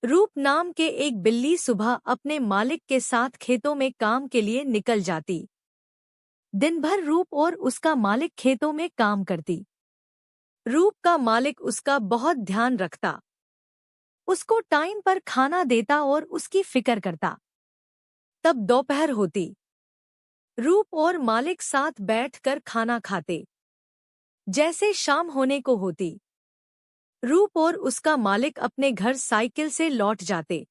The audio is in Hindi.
रूप नाम के एक बिल्ली सुबह अपने मालिक के साथ खेतों में काम के लिए निकल जाती। दिन भर रूप और उसका मालिक खेतों में काम करती। रूप का मालिक उसका बहुत ध्यान रखता, उसको टाइम पर खाना देता और उसकी फिक्र करता। तब दोपहर होती। रूप और मालिक साथ बैठकर खाना खाते। जैसे शाम होने को होती, रूप और उसका मालिक अपने घर साइकिल से लौट जाते।